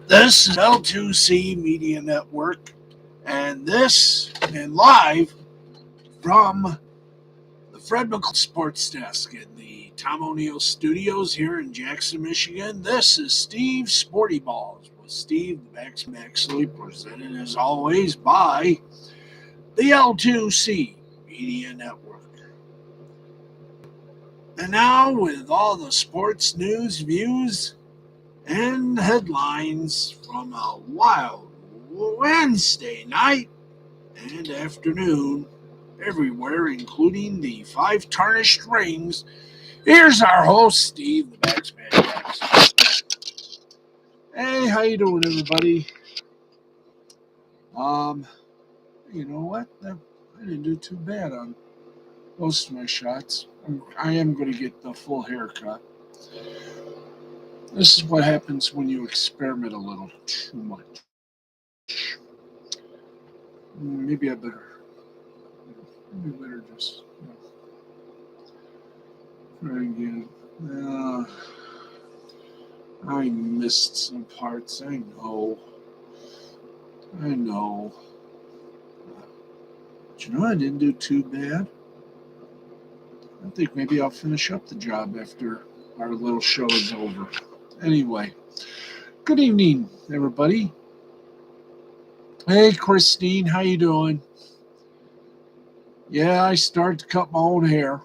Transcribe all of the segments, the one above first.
This is L2C Media Network, and live from the Fred McCall Sports Desk in the Tom O'Neill Studios here in Jackson, Michigan. This is Steve Sporty Balls with Steve the Maxley, presented as always by the L2C Media Network. And now, with all the sports news, views, and headlines from a wild Wednesday night and afternoon everywhere, including the 5 tarnished rings, here's our host, Steve the Baxman. Hey, how you doing, everybody? You know what? I didn't do too bad on most of my shots. I am going to get the full haircut. This is what happens when you experiment a little too much. Maybe I better just try again. I missed some parts. I know. But I didn't do too bad. I think maybe I'll finish up the job after our little show is over. Anyway, good evening, everybody. Hey, Christine, how you doing? Yeah, I started to cut my own hair.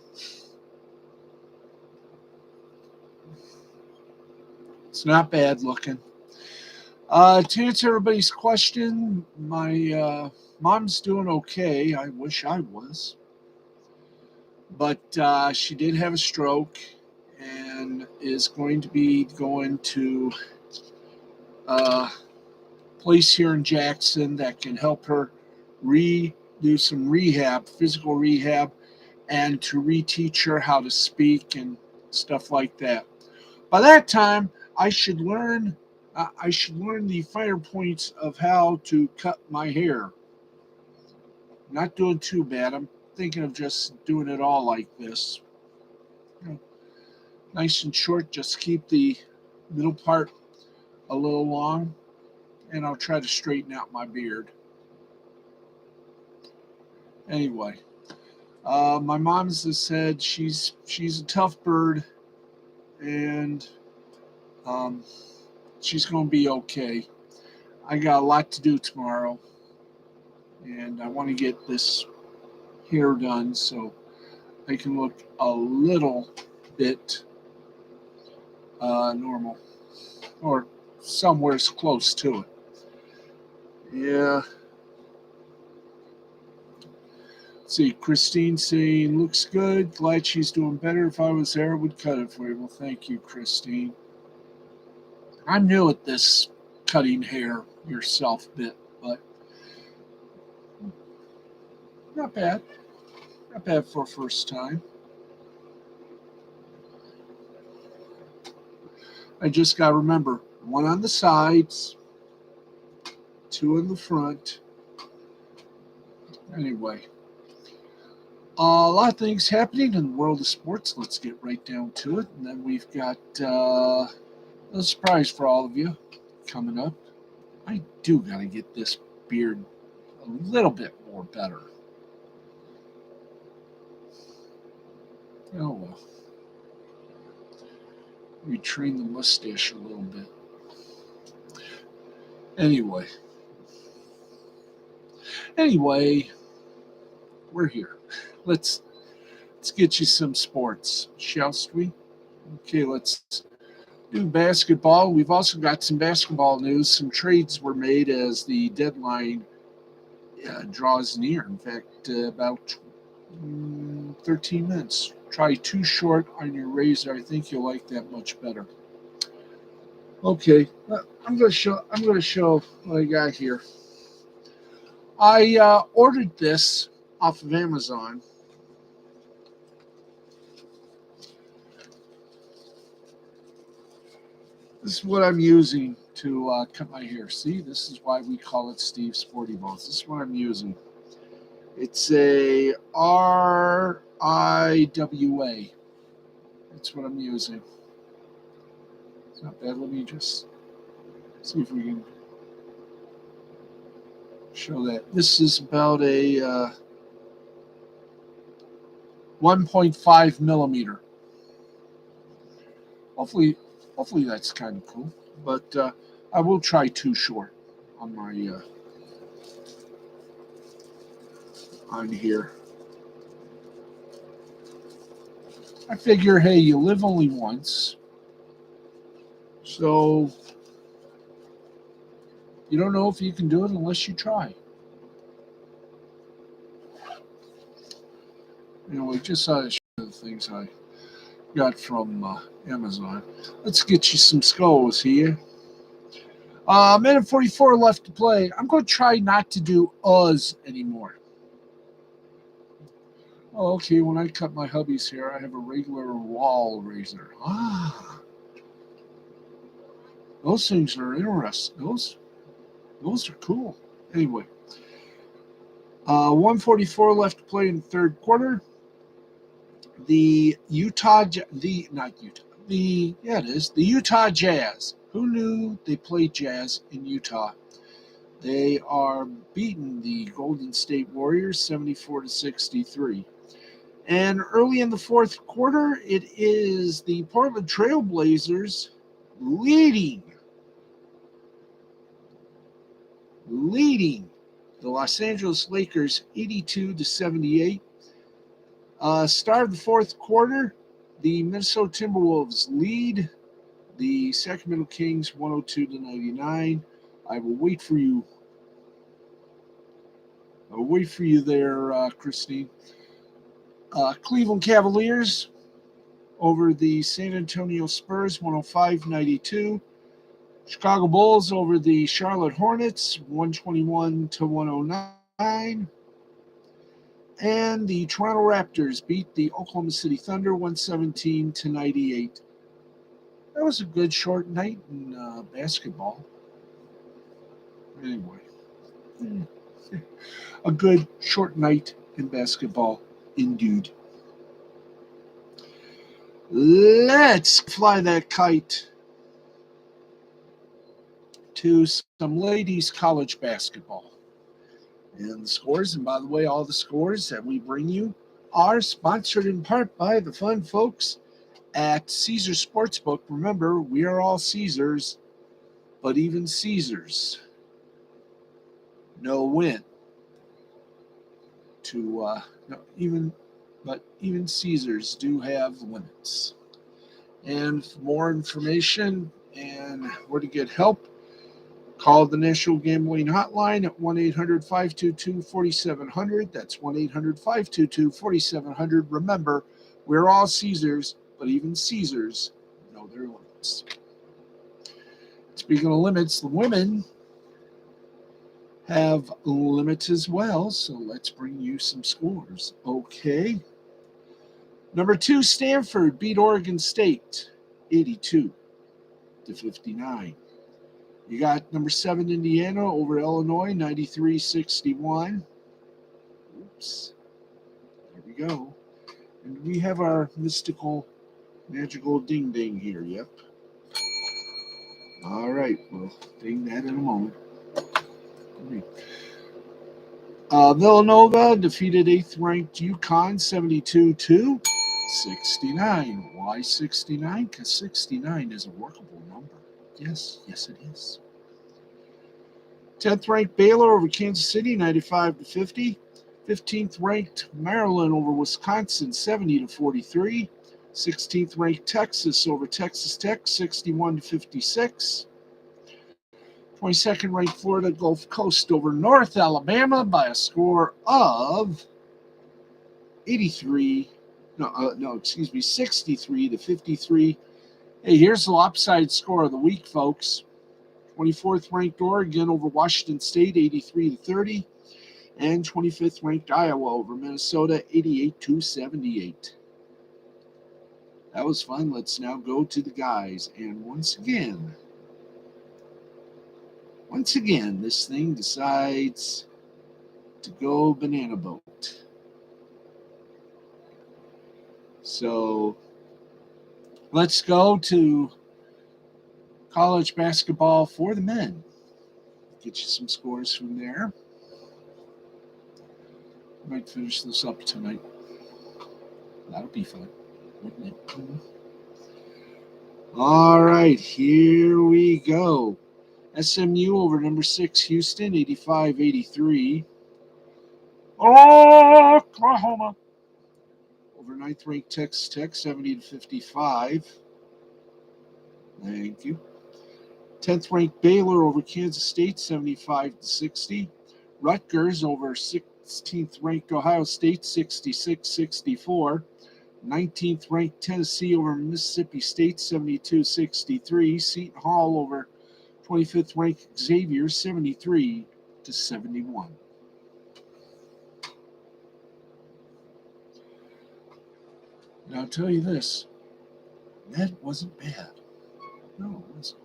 It's not bad looking. To answer everybody's question, my mom's doing okay. I wish I was. But she did have a stroke and is going to be going to a place here in Jackson that can help her do some rehab, physical rehab, and to reteach her how to speak and stuff like that. By that time, I should learn the finer points of how to cut my hair. Not doing too bad. I'm thinking of just doing it all like this. Nice and short, just keep the middle part a little long, and I'll try to straighten out my beard. Anyway, my mom has said she's a tough bird, and she's going to be okay. I got a lot to do tomorrow, and I want to get this hair done so I can look a little bit normal, or somewhere close to it. Yeah. Let's see, Christine saying, looks good. Glad she's doing better. If I was there, I would cut it for you. Well, thank you, Christine. I'm new at this cutting hair yourself bit, but not bad. Not bad for a first time. I just got to remember, 1 on the sides, 2 in the front. Anyway, a lot of things happening in the world of sports. Let's get right down to it. And then we've got a surprise for all of you coming up. I do got to get this beard a little bit more better. Oh, well. Retrain the mustache a little bit. Anyway, we're here. Let's get you some sports, shall we? Okay, let's do basketball. We've also got some basketball news. Some trades were made as the deadline draws near. In fact, about 13 minutes. Try too short on your razor. I think you'll like that much better. Okay, I'm going to show what I got here. I ordered this off of Amazon. This is what I'm using to cut my hair. See, this is why we call it Steve Sporty Balls. This is what I'm using. It's a RIWA. That's what I'm using. It's not bad. Let me just See if we can show that. This is about a 1.5 millimeter. Hopefully that's kind of cool. But I will try too short on my on here. I figure, hey, you live only once, so you don't know if you can do it unless you try. Anyway, just saw the things I got from Amazon. Let's get you some scores here. Minute 44 left to play. I'm going to try not to do us anymore. Oh, okay, when I cut my hubby's hair, I have a regular wall razor. Those things are interesting. Those are cool. Anyway, 144 left to play in the third quarter. The Utah Jazz. Who knew they played Jazz in Utah? They are beating the Golden State Warriors 74-63. And early in the fourth quarter, it is the Portland Trail Blazers leading the Los Angeles Lakers 82-78. Start of the fourth quarter, the Minnesota Timberwolves lead the Sacramento Kings 102-99. I will wait for you. I'll wait for you there, Christine. Cleveland Cavaliers over the San Antonio Spurs 105-92. Chicago Bulls over the Charlotte Hornets 121-109. And the Toronto Raptors beat the Oklahoma City Thunder 117-98. That was a good short night in basketball. Anyway, a good short night in basketball, indeed. Let's fly that kite to some ladies' college basketball. And the scores, and by the way, all the scores that we bring you are sponsored in part by the fun folks at Caesars Sportsbook. Remember, we are all Caesars, but even Caesars know when to even Caesars do have limits. And for more information and where to get help, call the National Gambling Hotline at 1-800-522-4700. That's 1-800-522-4700. Remember, we're all Caesars, but even Caesars know their limits. Speaking of limits, the women have limits as well, so let's bring you some scores. Okay. Number 2, Stanford beat Oregon State 82-59. You got number 7, Indiana over Illinois 93-61. Oops. There we go. And we have our mystical, magical ding ding here. Yep. All right. We'll ding that in a moment. Villanova defeated 8th ranked Uconn 72-69. Why 69? Because 69 is a workable number. Yes, it is. 10th ranked Baylor over Kansas City 95-50. 15th ranked Maryland over Wisconsin 70-43. 16th ranked Texas over Texas Tech 61-56. 22nd ranked Florida Gulf Coast over North Alabama by a score of 63-53. Hey, here's the lopsided score of the week, folks. 24th ranked Oregon over Washington State 83-30. And 25th ranked Iowa over Minnesota 88-78. That was fun. Let's now go to the guys. And once again, this thing decides to go banana boat. So let's go to college basketball for the men. Get you some scores from there. Might finish this up tonight. That'll be fun, wouldn't it? All right, here we go. SMU over number 6 Houston, 85-83. Oklahoma over 9th ranked Texas Tech, 70-55. Thank you. 10th ranked Baylor over Kansas State, 75-60. Rutgers over 16th ranked Ohio State, 66-64. 19th ranked Tennessee over Mississippi State, 72-63. Seton Hall over 25th ranked Xavier, 73-71. And I'll tell you this, that wasn't bad. No, it wasn't.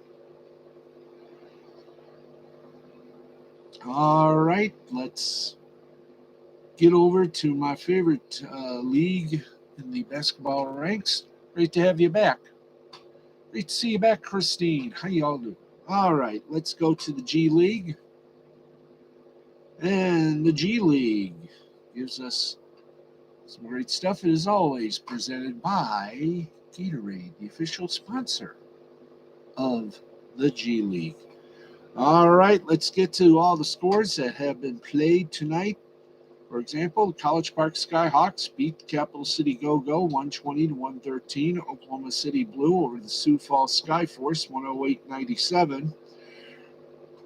All right, let's get over to my favorite league in the basketball ranks. Great to have you back. Great to see you back, Christine. How y'all doing? All right, let's go to the G League. And the G League gives us some great stuff. It is always presented by Gatorade, the official sponsor of the G League. All right, let's get to all the scores that have been played tonight. For example, the College Park Skyhawks beat Capital City Go-Go 120-113. Oklahoma City Blue over the Sioux Falls Skyforce 108-97.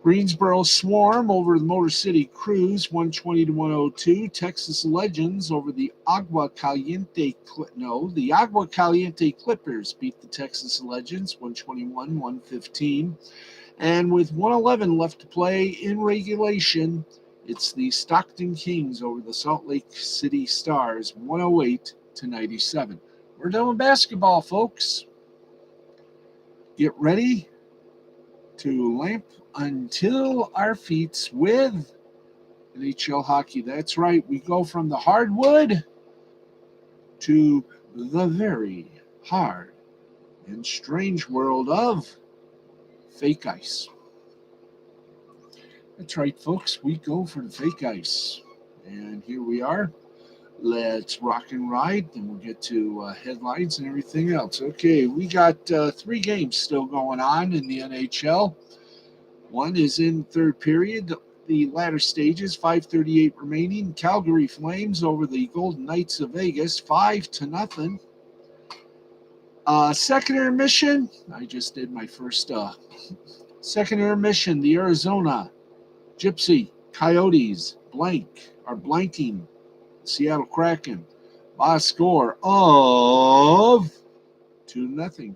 Greensboro Swarm over the Motor City Cruise 120-102. Texas Legends over the Agua Caliente Clippers beat the Texas Legends 121-115. And with 1:11 left to play in regulation, it's the Stockton Kings over the Salt Lake City Stars 108-97. We're done with basketball, folks. Get ready to lamp until our feet with NHL hockey. That's right. We go from the hardwood to the very hard and strange world of fake ice. That's right, folks. We go for the fake ice. And here we are. Let's rock and ride. Then we'll get to headlines and everything else. Okay, we got 3 games still going on in the NHL. One is in third period, the latter stages, 5:38 remaining. Calgary Flames over the Golden Knights of Vegas, 5-0. Second intermission, I just did my first second intermission, the Arizona Gypsy Coyotes blanking Seattle Kraken by a score of 2-0.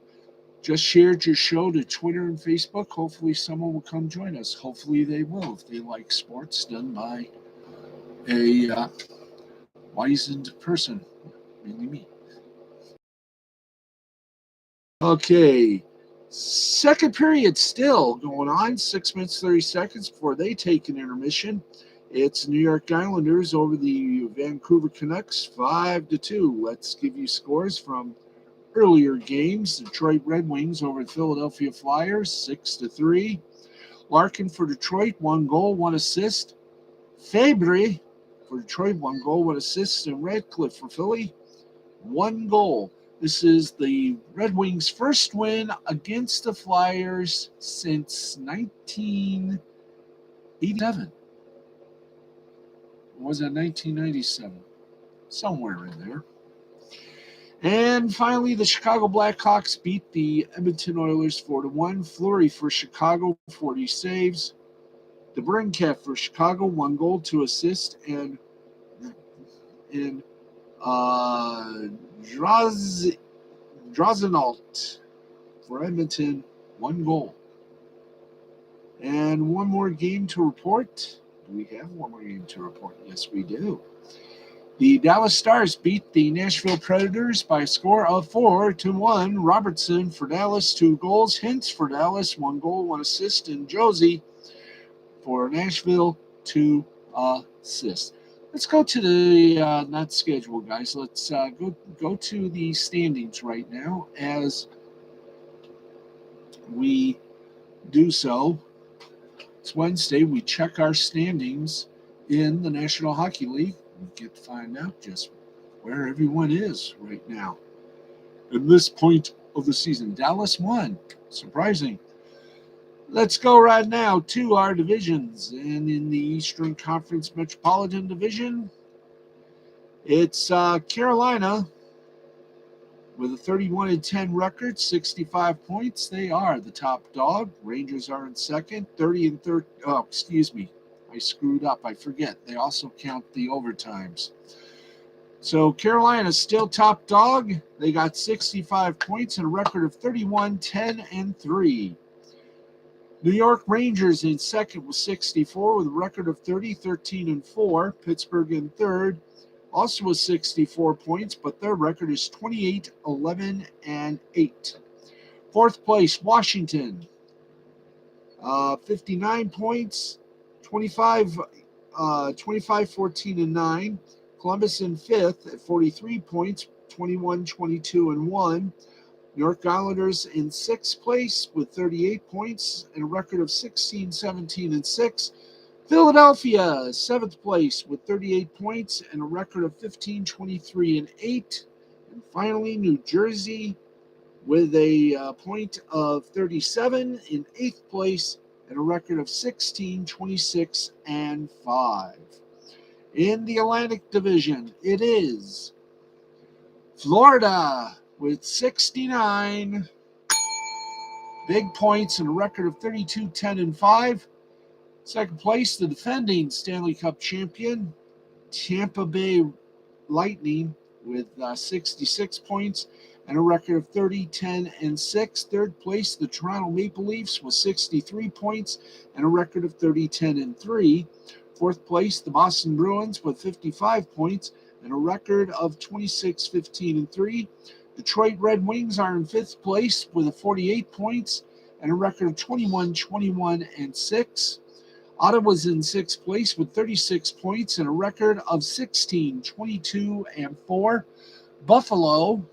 Just shared your show to Twitter and Facebook. Hopefully someone will come join us. Hopefully they will if they like sports done by a wizened person, mainly me. Okay, second period still going on. 6 minutes, 30 seconds before they take an intermission. It's New York Islanders over the Vancouver Canucks, 5-2. Let's give you scores from earlier games. Detroit Red Wings over the Philadelphia Flyers, 6-3. Larkin for Detroit, 1 goal, 1 assist. Fabry for Detroit, 1 goal, 1 assist. And Radcliffe for Philly, 1 goal. This is the Red Wings' first win against the Flyers since 1987. Or was it 1997? Somewhere in there. And finally, the Chicago Blackhawks beat the Edmonton Oilers 4-1. Fleury for Chicago, 40 saves. DeBrincat for Chicago, 1 goal, 2 assists. And Drazenalt for Edmonton, 1 goal. And one more game to report. Do we have one more game to report? Yes, we do. The Dallas Stars beat the Nashville Predators by a score of 4-1. Robertson for Dallas, 2 goals. Hintz for Dallas, 1 goal, 1 assist. And Josie for Nashville, 2 assists. Let's go to the not schedule, guys. Let's go to the standings right now as we do so. It's Wednesday. We check our standings in the National Hockey League. We get to find out just where everyone is right now. At this point of the season, Dallas won. Surprising. Let's go right now to our divisions. And in the Eastern Conference Metropolitan Division, it's Carolina with a 31-10 record, 65 points. They are the top dog. Rangers are in second, 30-30. Oh, excuse me. I screwed up. I forget. They also count the overtimes. So Carolina's still top dog. They got 65 points and a record of 31-10-3. New York Rangers in second with 64 with a record of 30-13-4. Pittsburgh in third, also with 64 points, but their record is 28-11-8. Fourth place, Washington, 59 points, 25-14-9. Columbus in fifth at 43 points, 21-22-1. New York Islanders in sixth place with 38 points and a record of 16-17-6. Philadelphia, seventh place with 38 points and a record of 15-23-8. And finally, New Jersey with a point of 37 in eighth place and a record of 16-26-5. In the Atlantic Division, it is Florida with 69 big points and a record of 32-10-5. Second place, the defending Stanley Cup champion, Tampa Bay Lightning, with 66 points and a record of 30-10-6. Third place, the Toronto Maple Leafs with 63 points and a record of 30-10-3. Fourth place, the Boston Bruins with 55 points and a record of 26-15-3. Detroit Red Wings are in fifth place with 48 points and a record of 21-21-6. Ottawa's in sixth place with 36 points and a record of 16-22-4. Buffalo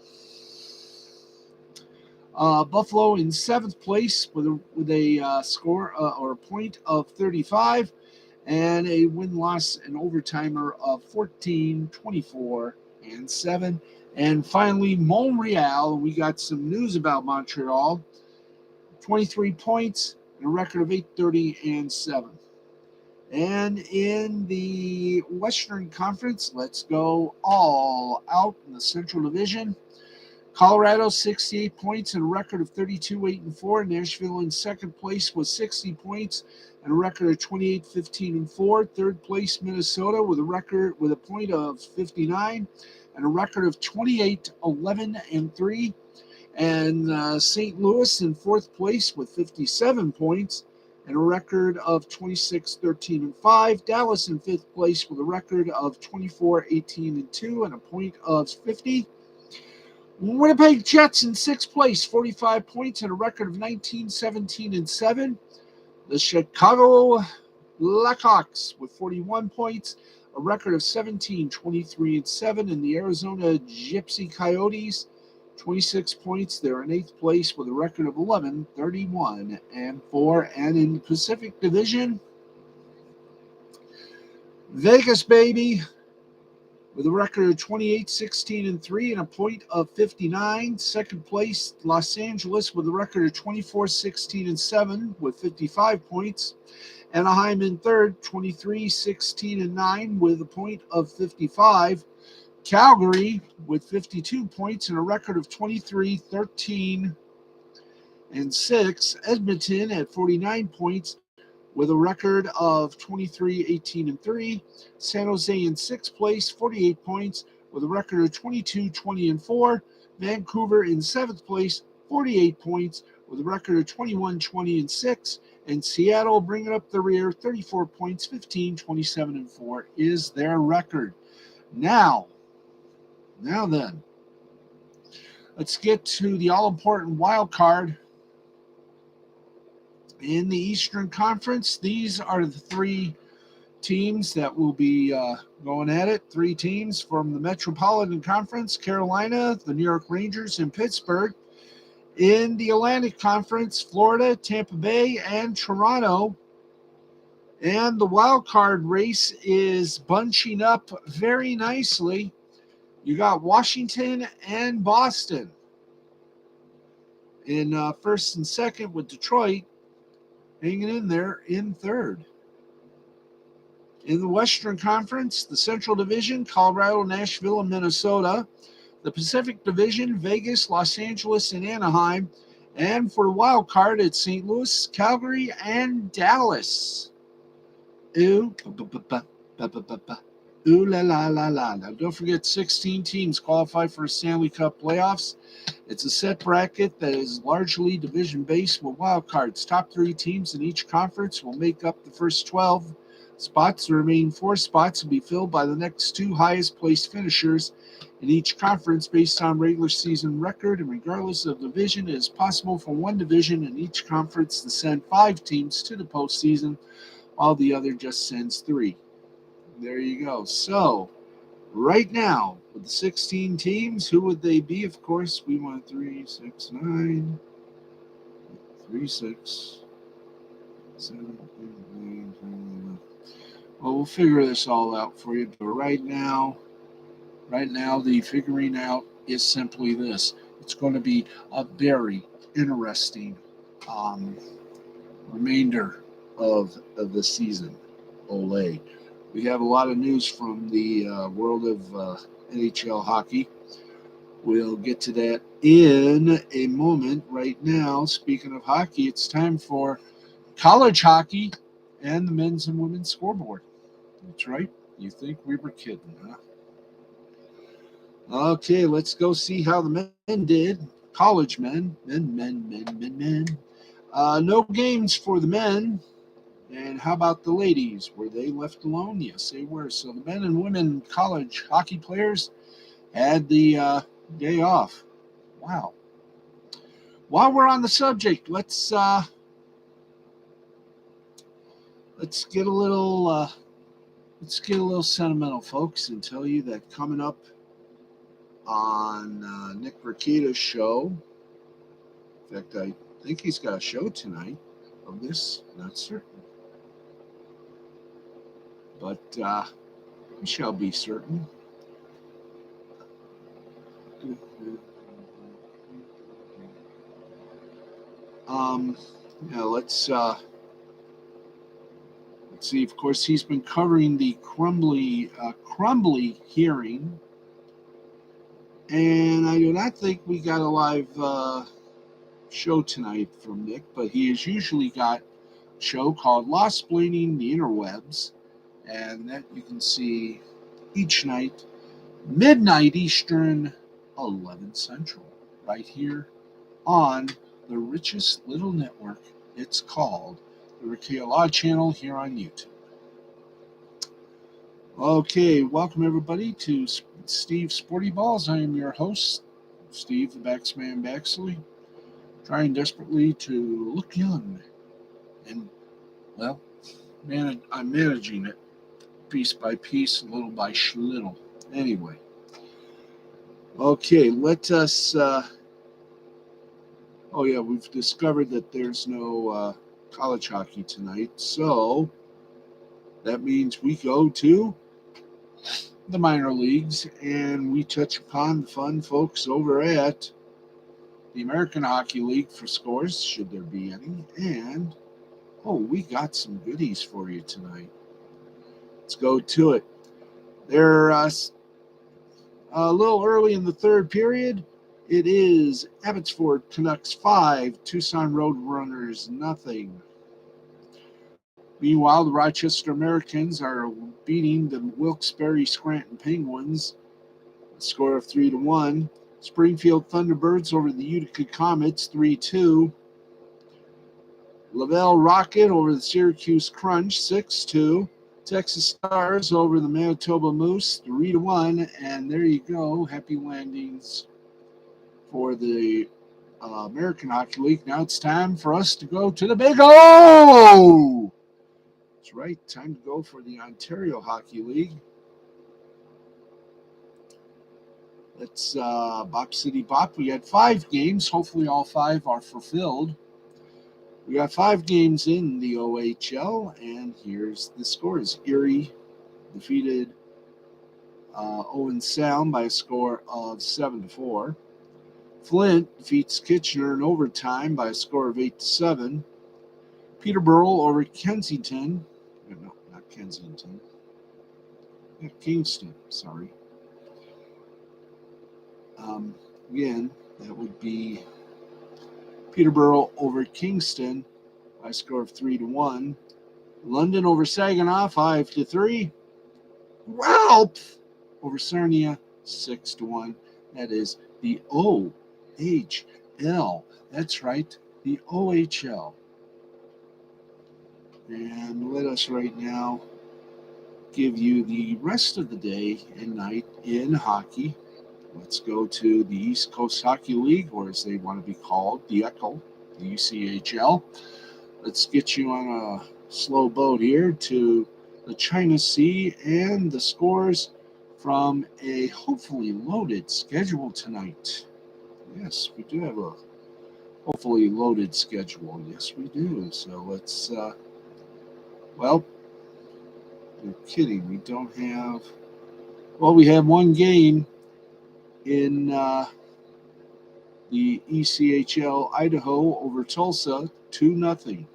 in seventh place with a score or a point of 35 and a win-loss and overtimer of 14-24-7. And finally, Montreal. We got some news about Montreal. 23 points and a record of 8-30-7. And in the Western Conference, let's go all out in the Central Division. Colorado, 68 points and a record of 32-8-4. Nashville in second place with 60 points and a record of 28-15-4. Third place, Minnesota with a point of 59 and a record of 28-11-3. And St. Louis in fourth place with 57 points and a record of 26-13-5. Dallas in fifth place with a record of 24-18-2 and a point of 50. Winnipeg Jets in sixth place, 45 points and a record of 19-17-7. The Chicago Blackhawks with 41 points, a record of 17-23-7. And the Arizona Gypsy Coyotes, 26 points. They're in eighth place with a record of 11-31-4. And in the Pacific Division, Vegas, baby, with a record of 28-16-3 and a point of 59. Second place, Los Angeles with a record of 24-16-7 with 55 points. Anaheim in third, 23-16-9 with a point of 55. Calgary with 52 points and a record of 23-13-6. Edmonton at 49 points with a record of 23-18-3. San Jose in sixth place, 48 points with a record of 22-20-4. Vancouver in seventh place, 48 points with a record of 21-20-6. And Seattle bringing up the rear, 34 points, 15-27-4 is their record. Now then, let's get to the all-important wild card. In the Eastern Conference, these are the three teams that will be going at it. Three teams from the Metropolitan Conference: Carolina, the New York Rangers, and Pittsburgh. In the Atlantic Conference, Florida, Tampa Bay, and Toronto. And the wild card race is bunching up very nicely. You got Washington and Boston in first and second, with Detroit hanging in there in third. In the Western Conference, the Central Division, Colorado, Nashville, and Minnesota. The Pacific Division, Vegas, Los Angeles, and Anaheim. And for the wild card, it's St. Louis, Calgary, and Dallas. Ooh, ooh la la la la. Now, don't forget, 16 teams qualify for Stanley Cup Playoffs. It's a set bracket that is largely division-based with wild cards. Top 3 teams in each conference will make up the first 12 spots. The remaining 4 spots will be filled by the next 2 highest-placed finishers in each conference based on regular season record, and regardless of division, it is possible for one division in each conference to send 5 teams to the postseason, while the other just sends 3. There you go. So, right now, with the 16 teams, who would they be? Of course, we want 3, 6, 9, 3, 6, 7, 8, 9, 10. Well, we'll figure this all out for you. But right now, the figuring out is simply this. It's going to be a very interesting remainder of the season. Olay. We have a lot of news from the world of NHL hockey. We'll get to that in a moment. Right now, speaking of hockey, it's time for college hockey and the men's and women's scoreboard. That's right. You think we were kidding, huh? Okay, let's go see how the men did. College men. Men. No games for the men. And how about the ladies? Were they left alone? Yes, they were. So the men and women college hockey players had the day off. Wow. While we're on the subject, let's get a little sentimental, folks, and tell you that coming up on Nick Riccida's show. In fact, I think he's got a show tonight of this. Not certain. But we shall be certain. Let's see. Of course, he's been covering the Crumbly hearing, and I do not think we got a live show tonight from Nick, but he has usually got a show called Lost Blading the Interwebs, and that you can see each night, midnight Eastern, 11 Central, right here on the richest little network. It's called the Ricky Law Channel here on YouTube. Okay, welcome everybody to Steve Sporty Balls. I am your host, Steve the Backsman Baxley, trying desperately to look young. And, well, I'm managing it piece by piece, little by little. Anyway. Okay, let us... we've discovered that there's no college hockey tonight, so that means we go to the minor leagues and we touch upon the fun folks over at the American Hockey League for scores, should there be any, and we got some goodies for you tonight. Let's go to it. They're a little early in the third period. It is Abbotsford Canucks 5, Tucson Roadrunners nothing. Meanwhile, the Rochester Americans are beating the Wilkes-Barre Scranton Penguins, a score of 3-1. Springfield Thunderbirds over the Utica Comets 3-2. Laval Rocket over the Syracuse Crunch 6-2. Texas Stars over the Manitoba Moose 3-1. And there you go. Happy landings for the American Hockey League. Now it's time for us to go to the Big O! That's right, time to go for the Ontario Hockey League. Let's Bop City Bop. We had 5 games. Hopefully all 5 are fulfilled. We got 5 games in the OHL, and here's the scores. Erie defeated Owen Sound by a score of 7-4. Flint defeats Kitchener in overtime by a score of 8-7. Peterborough over Kensington. No, not Kensington. Yeah, Kingston, sorry. Again, that would be Peterborough over Kingston by a score of 3-1. London over Saginaw 5-3. Ralph over Sarnia 6-1. That is the OHL. That's right, the OHL. And let us right now give you the rest of the day and night in hockey. Let's go to the East Coast Hockey League, or as they want to be called, the ECHL, the UCHL. Let's get you on a slow boat here to the China Sea and the scores from a hopefully loaded schedule tonight. Yes, we do have a hopefully loaded schedule. Yes, we do. So let's, well, you're kidding. We don't have, well, we have one game in the ECHL Idaho over Tulsa, 2-0.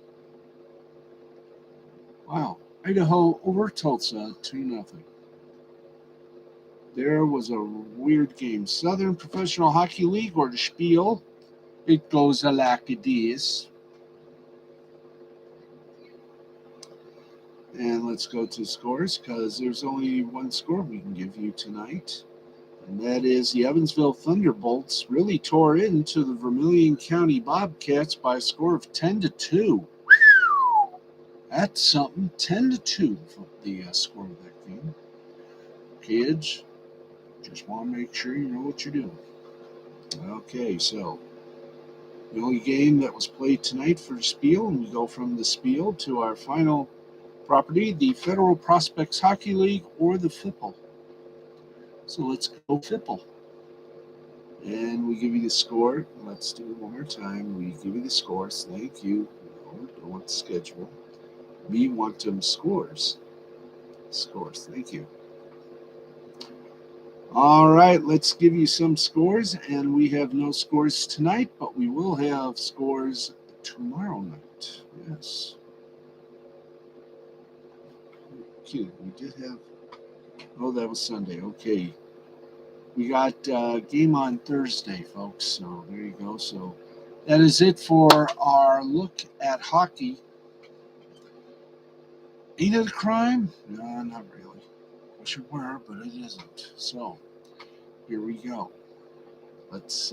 Wow, Idaho over Tulsa, 2-0. There was a weird game. Southern Professional Hockey League, or the Spiel. It goes like this. And let's go to scores, because there's only one score we can give you tonight. And that is the Evansville Thunderbolts really tore into the Vermilion County Bobcats by a score of 10-2. That's something. 10-2 for the score of that game. Kids, just want to make sure you know what you're doing. Okay, so the only game that was played tonight for the Spiel, and we go from the Spiel to our final property, the Federal Prospects Hockey League, or the FIPL. So let's go FIPL. And we give you the score. Let's do it one more time. We give you the scores. Thank you. No, don't want the schedule. We want them scores. Scores. Thank you. All right, let's give you some scores. And we have no scores tonight, but we will have scores tomorrow night. Yes. Okay, we did have, oh, that was Sunday. Okay. We got a game on Thursday, folks. So there you go. So that is it for our look at hockey. Ain't it a crime? No, not really. Wish it were, but it isn't. So here we go. Let's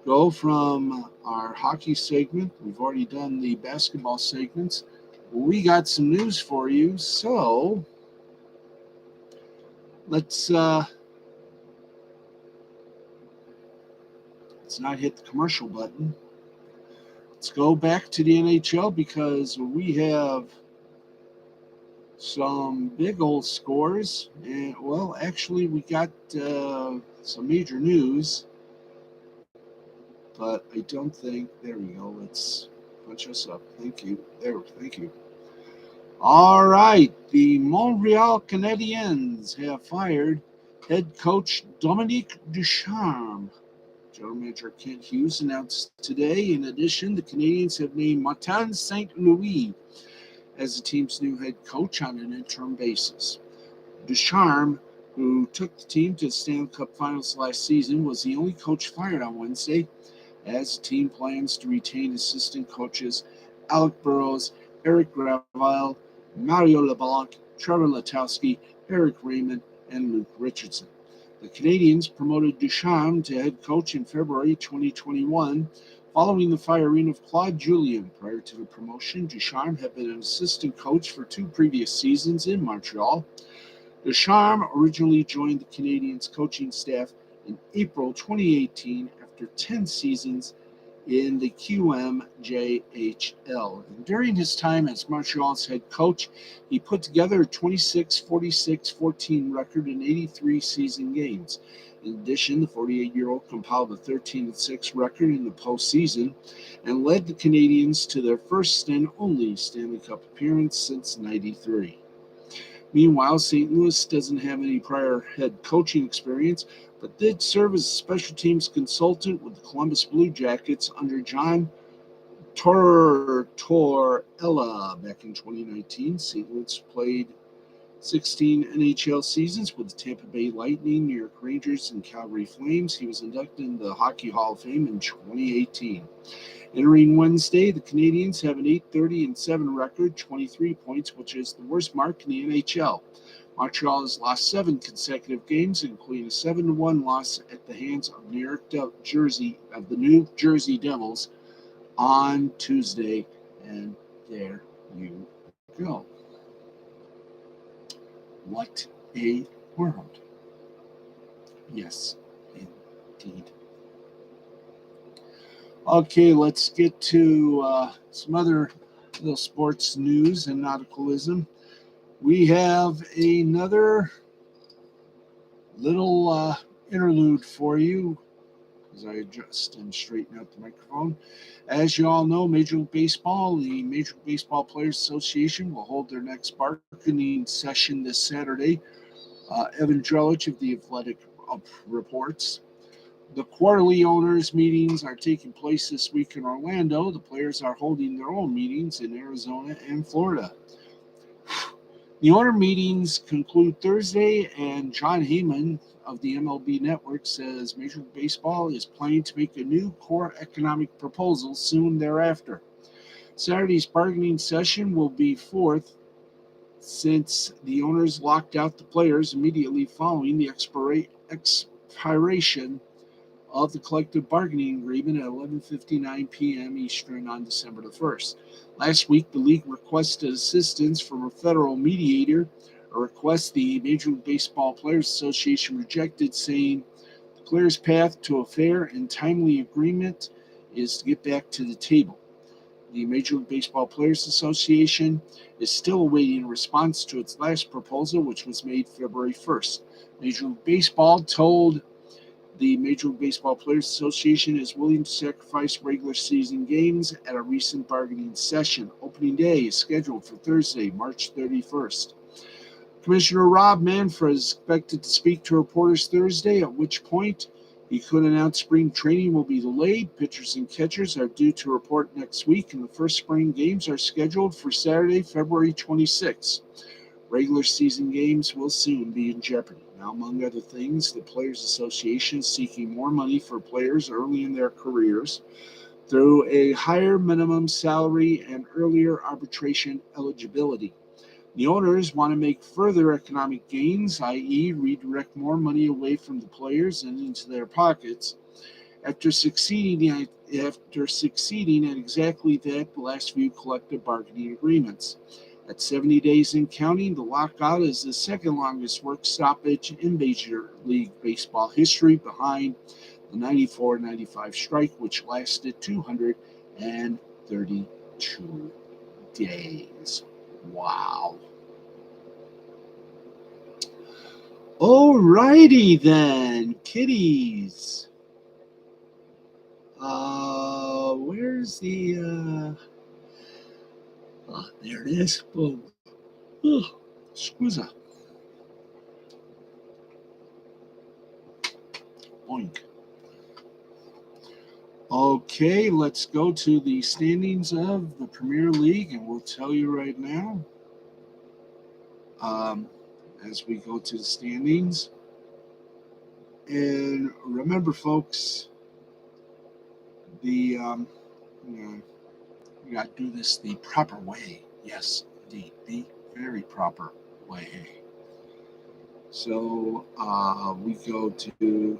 go from our hockey segment. We've already done the basketball segments. We got some news for you. So let's not hit the commercial button. Let's go back to the NHL, because we have some big old scores. And, well, actually, we got some major news. But I don't think, there we go. Let's punch us up. Thank you. There, thank you. All right. The Montreal Canadiens have fired head coach Dominique Ducharme. General Manager Kent Hughes announced today. In addition, the Canadiens have named Martin St. Louis as the team's new head coach on an interim basis. Ducharme, who took the team to the Stanley Cup Finals last season, was the only coach fired on Wednesday, as the team plans to retain assistant coaches Alec Burrows, Eric Gravile, Mario LeBlanc, Trevor Letowski, Eric Raymond, and Luke Richardson. The Canadiens promoted Ducharme to head coach in February 2021, following the firing of Claude Julien. Prior to the promotion, Ducharme had been an assistant coach for 2 previous seasons in Montreal. Ducharme originally joined the Canadiens coaching staff in April 2018 after 10 seasons in the QMJHL. And during his time as Montreal's head coach, he put together a 26-46-14 record in 83 season games. In addition, the 48-year-old compiled a 13-6 record in the postseason and led the Canadiens to their first and only Stanley Cup appearance since '93. Meanwhile, St. Louis doesn't have any prior head coaching experience, but did serve as a special teams consultant with the Columbus Blue Jackets under John Tortorella back in 2019. St. Louis played 16 NHL seasons with the Tampa Bay Lightning, New York Rangers, and Calgary Flames. He was inducted into the Hockey Hall of Fame in 2018. Entering Wednesday, the Canadiens have an 8-30-7 record, 23 points, which is the worst mark in the NHL. Montreal has lost 7 consecutive games, including a 7-1 loss at the hands of the New Jersey Devils on Tuesday. And there you go. What a world. Yes, indeed. Okay, let's get to some other little sports news and nauticalism. We have another little interlude for you as I adjust and straighten out the microphone. As you all know, Major League Baseball, the Major League Baseball Players Association will hold their next bargaining session this Saturday. Evan Drellich of The Athletic reports. The quarterly owners' meetings are taking place this week in Orlando. The players are holding their own meetings in Arizona and Florida. The owner meetings conclude Thursday, and John Heyman of the MLB Network says Major League Baseball is planning to make a new core economic proposal soon thereafter. Saturday's bargaining session will be fourth since the owners locked out the players immediately following the expiration of the collective bargaining agreement at 11:59 p.m. Eastern on December the 1st. Last week, the league requested assistance from a federal mediator, a request the Major League Baseball Players Association rejected, saying the players' path to a fair and timely agreement is to get back to the table. The Major League Baseball Players Association is still awaiting a response to its last proposal, which was made February 1st. Major League Baseball told the Major League Baseball Players Association is willing to sacrifice regular season games at a recent bargaining session. Opening day is scheduled for Thursday, March 31st. Commissioner Rob Manfred is expected to speak to reporters Thursday, at which point he could announce spring training will be delayed. Pitchers and catchers are due to report next week, and the first spring games are scheduled for Saturday, February 26th. Regular season games will soon be in jeopardy. Now, among other things, the Players Association is seeking more money for players early in their careers through a higher minimum salary and earlier arbitration eligibility. The owners want to make further economic gains, i.e., redirect more money away from the players and into their pockets. After succeeding at exactly that the last few collective bargaining agreements. At 70 days and counting, the lockout is the second longest work stoppage in Major League Baseball history, behind the 94-95 strike, which lasted 232 days. Wow. Alrighty then, kitties. Where's the there it is. Boom. Oh, squizza. Boink. Okay, let's go to the standings of the Premier League, and we'll tell you right now. As we go to the standings. And remember, folks, we got to do this the proper way. Yes, indeed, the very proper way. So we go to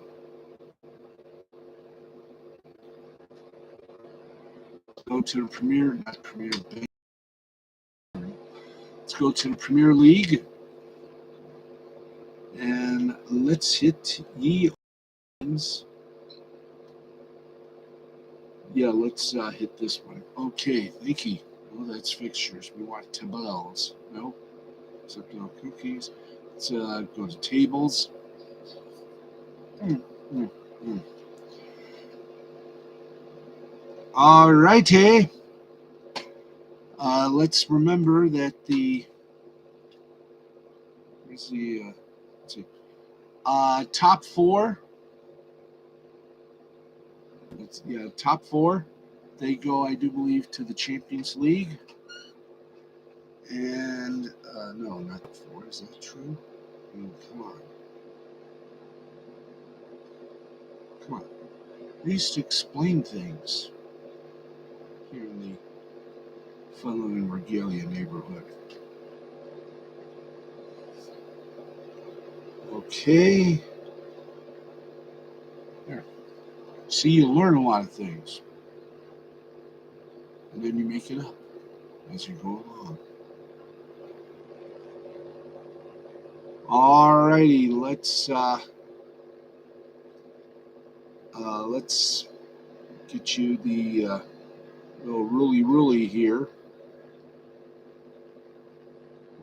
the Premier, not Premier. Let's go to the Premier League, and let's hit ye Yeah, let's hit this one. Okay, thank you. Oh, that's fixtures. We want tables. No, except no cookies. Let's go to tables. Mm, mm, mm. All righty. Let's remember that where's the let's see, top four. Top four. They go, I do believe, to the Champions League. And no, not four. Is that true? Come on. Come on. We used to explain things here in the Fun Living Regalia neighborhood. Okay. There. See, you learn a lot of things. And then you make it up as you go along. All righty, let's get you the little ruly here.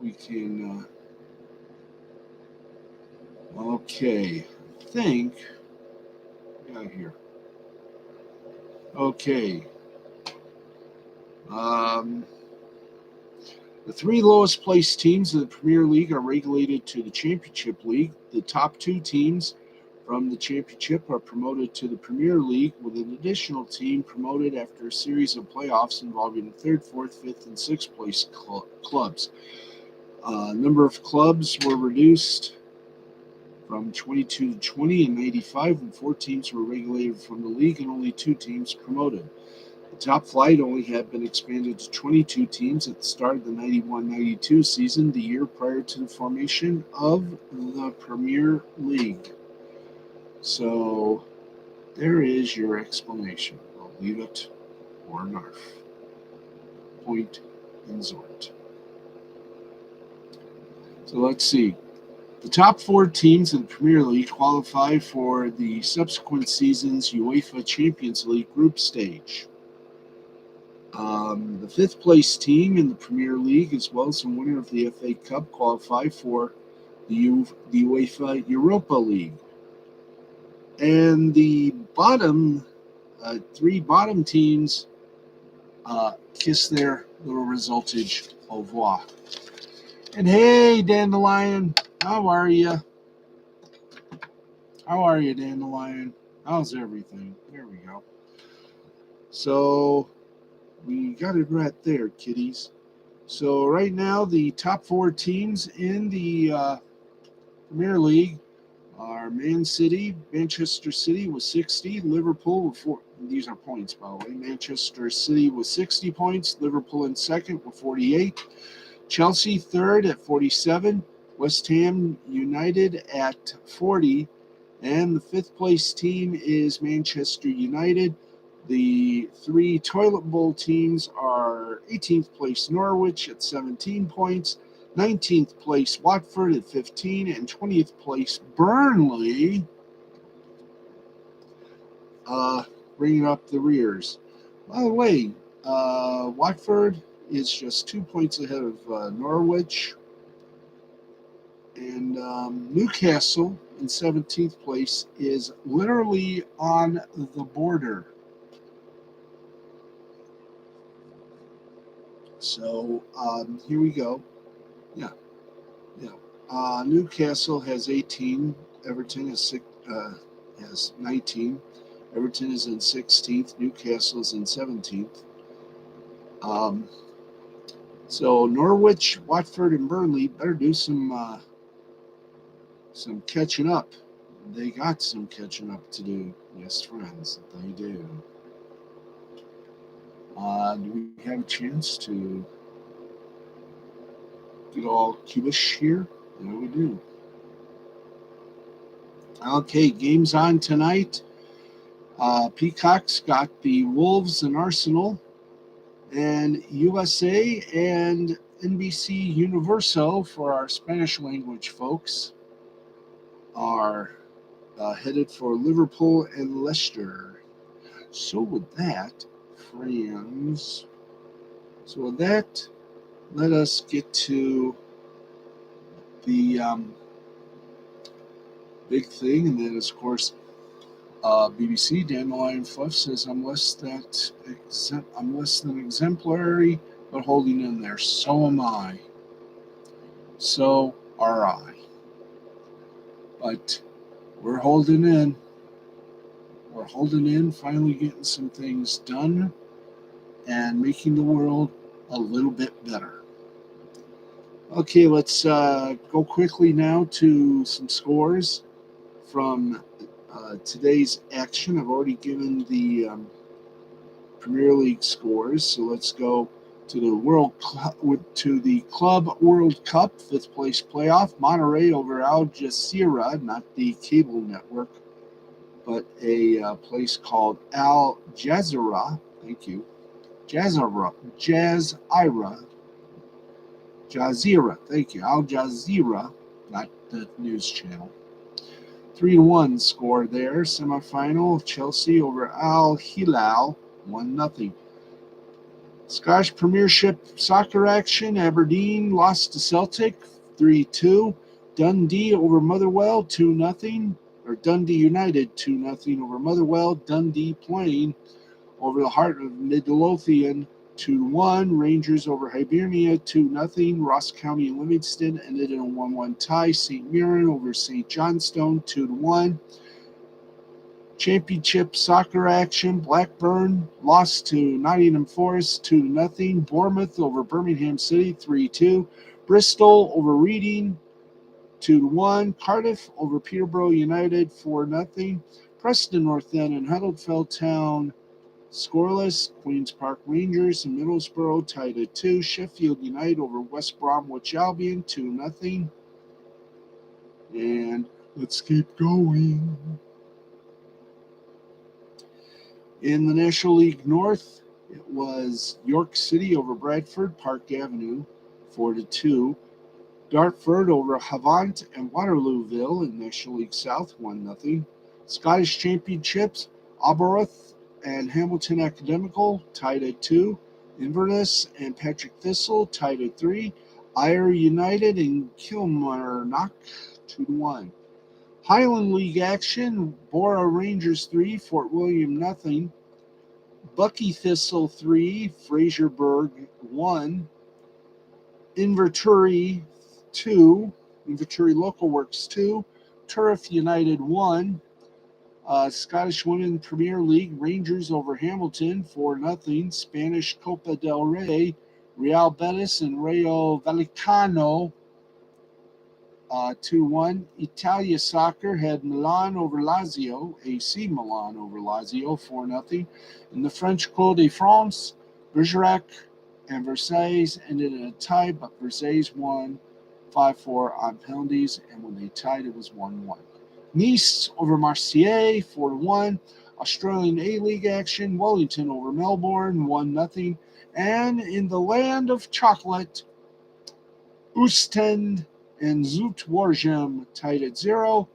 We can okay. I think here. Okay. The three lowest placed teams in the Premier League are relegated to the Championship League. The top two teams from the Championship are promoted to the Premier League, with an additional team promoted after a series of playoffs involving third, fourth, fifth, and sixth place clubs. Number of clubs were reduced from 22 to 20 in 95, when 4 teams were relegated from the league and only 2 teams promoted. The top flight only had been expanded to 22 teams at the start of the 91-92 season, the year prior to the formation of the Premier League. So there is your explanation. I'll leave it or narf. Point and Zort. So let's see. The top 4 teams in the Premier League qualify for the subsequent season's UEFA Champions League group stage. The 5th place team in the Premier League, as well as the winner of the FA Cup, qualify for the UEFA Europa League. And the bottom 3 bottom teams kiss their little resultage au revoir. And hey, Dandelion, how are you? How are you, Dandelion? How's everything? There we go. So we got it right there, kiddies. So right now, the top 4 teams in the Premier League are Man City, Manchester City with 60, Liverpool with 4. These are points, by the way. Manchester City with 60 points, Liverpool in second with 48, Chelsea third at 47, West Ham United at 40, and the 5th place team is Manchester United. The 3 toilet bowl teams are 18th place Norwich at 17 points, 19th place Watford at 15, and 20th place Burnley bringing up the rears. By the way, Watford is just 2 points ahead of Norwich, and Newcastle in 17th place is literally on the border. So here we go. Yeah. Newcastle has 18. Everton has 19. Everton is in 16th. Newcastle is in 17th. So Norwich, Watford, and Burnley better do some catching up. They got some catching up to do. Yes, friends, they do. Do we have a chance to get all cubish here? Yeah, we do. Okay, games on tonight. Peacock's got the Wolves and Arsenal, and USA and NBC Universo, for our Spanish language folks, are headed for Liverpool and Leicester. So with that, friends, let us get to the big thing, and then, of course, BBC Dandelion Fluff says, I'm less than exemplary, but holding in there. So am I. So are I. But we're holding in. We're holding in, finally getting some things done and making the world a little bit better. Okay, let's go quickly now to some scores from today's action. I've already given the Premier League scores, so let's go to the Club World Cup 5th place playoff. Monterey over Al Jazeera, not the cable network, but a place called Al Jazeera. Thank you. Jazeera. Thank you. Al Jazeera, not the news channel. 3-1 score there. Semifinal, Chelsea over Al Hilal, 1-0. Scottish Premiership soccer action, Aberdeen lost to Celtic, 3-2. Dundee over Motherwell, 2-0. Or Dundee United, 2-0 over Motherwell. Dundee playing over the Heart of Midlothian, 2-1. Rangers over Hibernia, 2-0. Ross County and Livingston ended in a 1-1 tie. St. Mirren over St. Johnstone, 2-1. Championship soccer action, Blackburn lost to Nottingham Forest, 2-0. Bournemouth over Birmingham City, 3-2. Bristol over Reading, 2-1. Cardiff over Peterborough United, 4-0. Preston North End and Huddersfield Town scoreless. Queen's Park Rangers and Middlesbrough tied at 2. Sheffield United over West Bromwich Albion, 2-0. And let's keep going. In the National League North, it was York City over Bradford, Park Avenue, 4-2. Dartford over Havant and Waterlooville in National League South, 1-0. Scottish Championships, Arbroath and Hamilton Academical tied at 2. Inverness and Patrick Thistle tied at 3. Ayr United and Kilmarnock, 2-1. Highland League action, Bora Rangers 3, Fort William 0. Bucky Thistle 3, Fraserburgh 1. Inverturi Local Works 2. Turf United 1. Scottish Women Premier League, Rangers over Hamilton 4-0. Spanish Copa del Rey, Real Betis and Rayo Vallecano 2-1. Italia Soccer had Milan over Lazio, AC Milan over Lazio, 4-0. In the French Coupe de France, Bergerac and Versailles ended in a tie, but Versailles won 5-4 on penalties, and when they tied, it was 1-1. Nice over Marseille, 4-1. Australian A-League action, Wellington over Melbourne, 1-0. And in the land of chocolate, Ostend and Zoutwaregem tied at 0.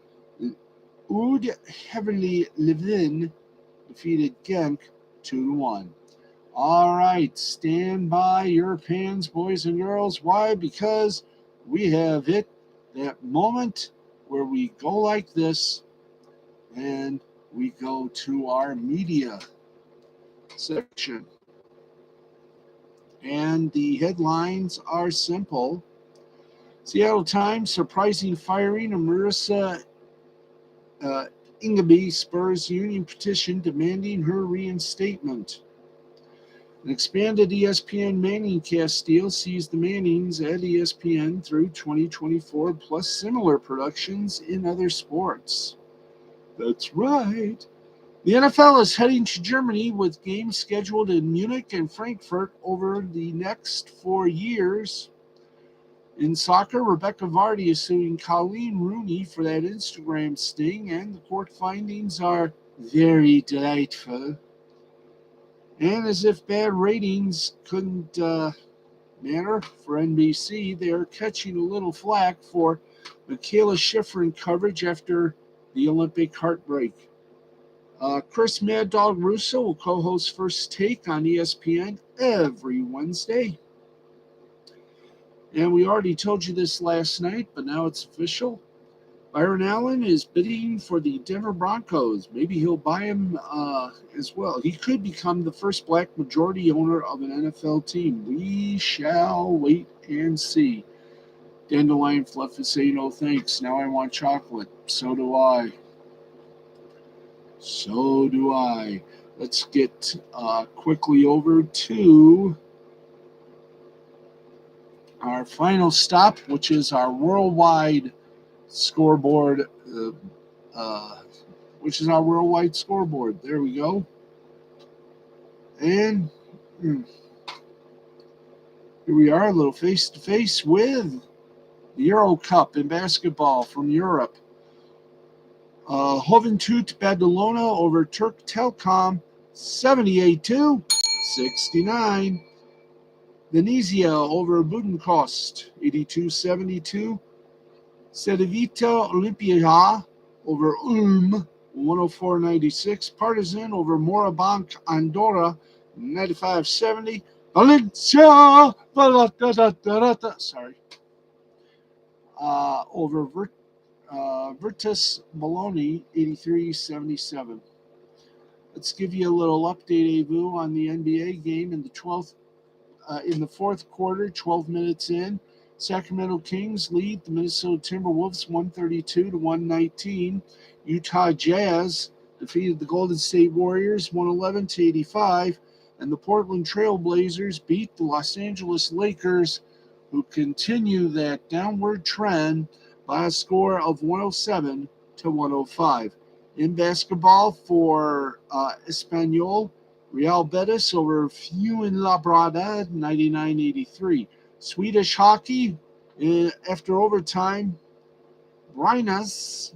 Oud Heverly Levin defeated Genk 2-1. All right, stand by your pans, boys and girls. Why? Because we have hit that moment where we go like this and we go to our media section. And the headlines are simple. Seattle Times, surprising firing of Marissa Ingeby spurs union petition demanding her reinstatement. An expanded ESPN Manningcast deal sees the Mannings at ESPN through 2024, plus similar productions in other sports. That's right. The NFL is heading to Germany with games scheduled in Munich and Frankfurt over the next 4 years. In soccer, Rebecca Vardy is suing Colleen Rooney for that Instagram sting, and the court findings are very delightful. And as if bad ratings couldn't matter for NBC, they are catching a little flack for Michaela Schifrin coverage after the Olympic heartbreak. Chris Mad Dog Russo will co-host First Take on ESPN every Wednesday. And we already told you this last night, but now it's official. Byron Allen is bidding for the Denver Broncos. Maybe he'll buy him as well. He could become the first black majority owner of an NFL team. We shall wait and see. Dandelion Fluff is saying, "Oh, thanks. Now I want chocolate." So do I. So do I. Let's get quickly over to our final stop, which is our worldwide scoreboard. There we go. And here we are, a little face-to-face with the Euro Cup in basketball from Europe. Juventud Badalona over Turk Telekom, 78-69. Venezia over Budućnost, 82-72. Cedevita Olimpija over Ulm, 104-96. Partizan over Morabanc Andorra, 95-70. Valencia, over Virtus Bologna, 83-77. Let's give you a little update, Avu, on the NBA game in the fourth quarter, 12 minutes in. Sacramento Kings lead the Minnesota Timberwolves 132-119. Utah Jazz defeated the Golden State Warriors 111-85. And the Portland Trail Blazers beat the Los Angeles Lakers, who continue that downward trend, by a score of 107-105. In basketball for Espanyol, Real Betis over Fuenlabrada, 99-83. Swedish hockey, after overtime, Brynäs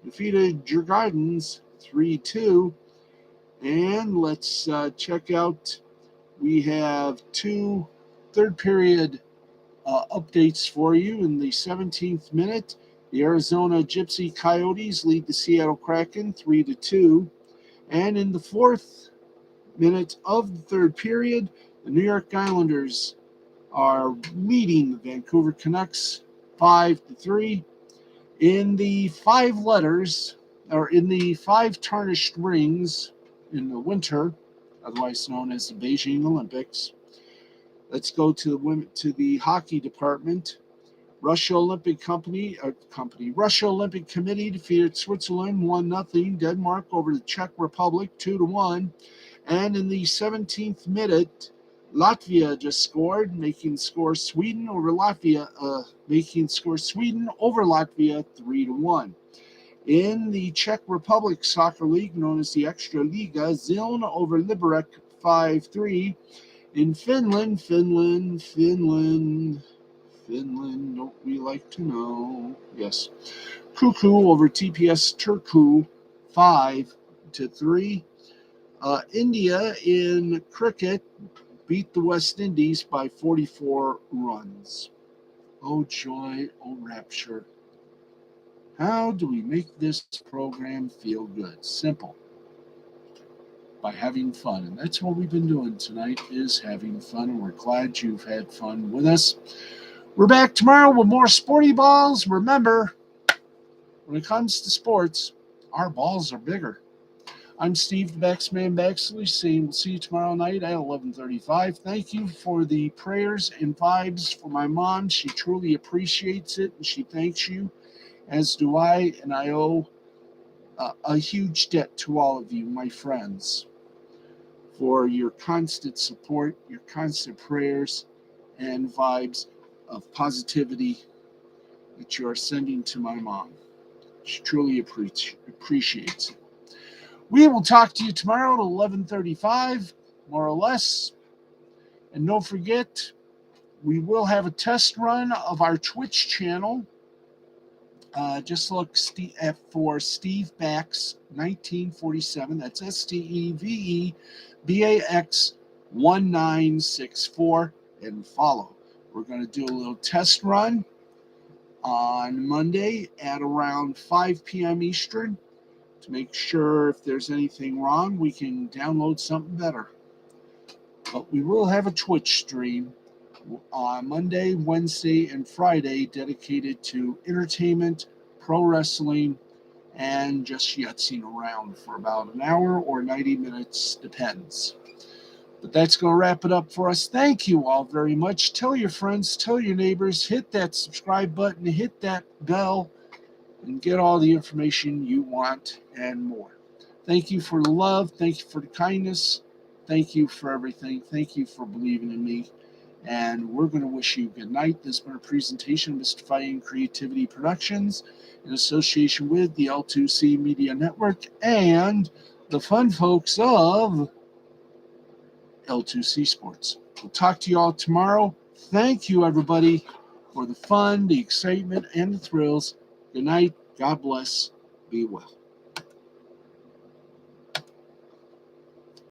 defeated Djurgårdens 3-2. And let's check out, we have two third period updates for you. In the 17th minute, the Arizona Gypsy Coyotes lead the Seattle Kraken 3-2. And in the fourth minute of the third period, the New York Islanders are leading the Vancouver Canucks 5-3. In the five tarnished rings in the winter, otherwise known as the Beijing Olympics. Let's go to the hockey department. Russia Olympic Committee defeated Switzerland 1-0. Denmark over the Czech Republic 2-1. And in the 17th minute, Latvia just scored, making score Sweden over Latvia 3-1. In the Czech Republic Soccer League, known as the Extra Liga, Ziln over Liberec 5-3. In Finland, don't we like to know? Yes. Kuku over TPS Turku 5-3. India in cricket beat the West Indies by 44 runs. Oh joy, oh rapture. How do we make this program feel good? Simple. By having fun. And that's what we've been doing tonight, is having fun. And we're glad you've had fun with us. We're back tomorrow with more Sporty Balls. Remember, when it comes to sports, our balls are bigger. I'm Steve the Baxman Baxley saying we'll see you tomorrow night at 11:35. Thank you for the prayers and vibes for my mom. She truly appreciates it, and she thanks you, as do I. And I owe a huge debt to all of you, my friends, for your constant support, your constant prayers and vibes of positivity that you are sending to my mom. She truly appreciates it. We will talk to you tomorrow at 11:35, more or less. And don't forget, we will have a test run of our Twitch channel. Just look for Steve Bax 1947. That's STEVEBAX 1964, and follow. We're going to do a little test run on Monday at around 5 p.m. Eastern. to make sure if there's anything wrong, we can download something better. But we will have a Twitch stream on Monday, Wednesday, and Friday dedicated to entertainment, pro wrestling, and just yatzing around for about an hour or 90 minutes, depends. But that's going to wrap it up for us. Thank you all very much. Tell your friends, tell your neighbors, hit that subscribe button, hit that bell, and get all the information you want and more. Thank you for the love. Thank you for the kindness. Thank you for everything. Thank you for believing in me. And we're going to wish you good night. This has been a presentation of Mystifying Creativity Productions in association with the L2C Media Network and the fun folks of L2C Sports. We'll talk to you all tomorrow. Thank you, everybody, for the fun, the excitement, and the thrills. Good night. God bless. Be well.